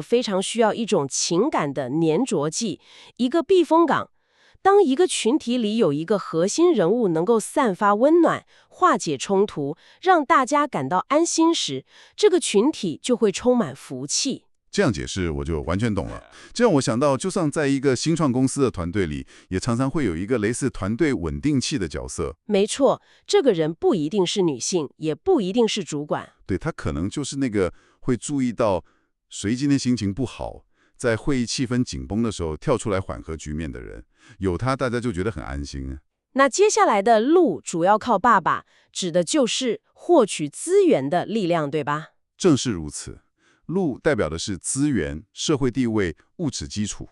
非常需要一种情感的粘着剂，一个避风港。当一个群体里有一个核心人物能够散发温暖、化解冲突，让大家感到安心时，这个群体就会充满福气。这样解释我就完全懂了。这让我想到，就算在一个新创公司的团队里，也常常会有一个类似团队稳定器的角色。没错，这个人不一定是女性，也不一定是主管。对，他可能就是那个会注意到谁今天心情不好，在会议气氛紧绷的时候跳出来缓和局面的人。有他，大家就觉得很安心。那接下来的路主要靠爸爸，指的就是获取资源的力量，对吧？正是如此。路代表的是资源、社会地位、物质基础。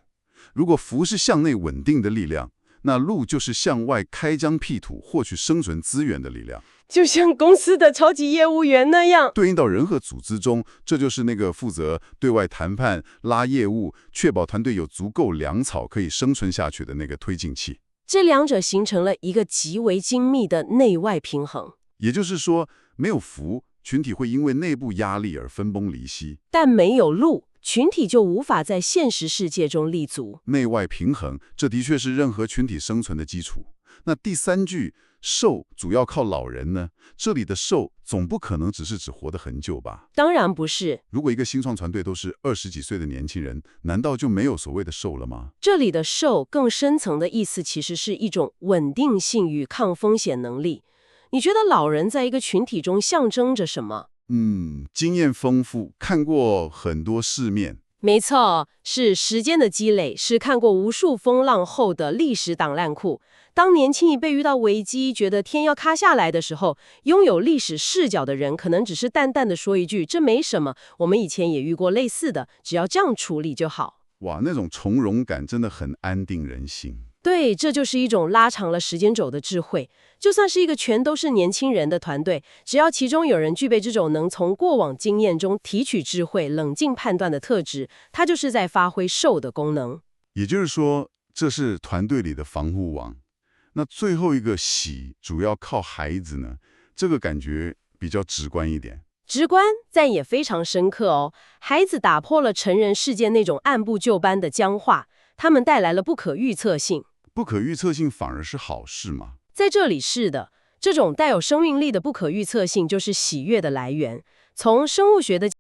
如果福是向内稳定的力量，那路就是向外开疆辟土、获取生存资源的力量。就像公司的超级业务员那样，对应到人和组织中，这就是那个负责对外谈判、拉业务、确保团队有足够粮草可以生存下去的那个推进器。这两者形成了一个极为精密的内外平衡。也就是说，没有福，群体会因为内部压力而分崩离析；但没有路，群体就无法在现实世界中立足。内外平衡，这的确是任何群体生存的基础。那第三句寿主要靠老人呢？这里的寿总不可能只是指活得很久吧？当然不是，如果一个新创团队都是20几岁的年轻人，难道就没有所谓的寿了吗？这里的寿更深层的意思其实是一种稳定性与抗风险能力。你觉得老人在一个群体中象征着什么？经验丰富，看过很多世面。没错，是时间的积累，是看过无数风浪后的历史档案库。当年轻一辈遇到危机，觉得天要塌下来的时候，拥有历史视角的人可能只是淡淡的说一句：“这没什么，我们以前也遇过类似的，只要这样处理就好。”哇，那种从容感真的很安定人心。对，这就是一种拉长了时间轴的智慧。就算是一个全都是年轻人的团队，只要其中有人具备这种能从过往经验中提取智慧、冷静判断的特质，他就是在发挥寿的功能。也就是说，这是团队里的防护网。那最后一个喜主要靠孩子呢？这个感觉比较直观一点。直观，但也非常深刻哦。孩子打破了成人世界那种按部就班的僵化，他们带来了不可预测性。不可预测性反而是好事吗？在这里是的，这种带有生命力的不可预测性就是喜悦的来源。从生物学的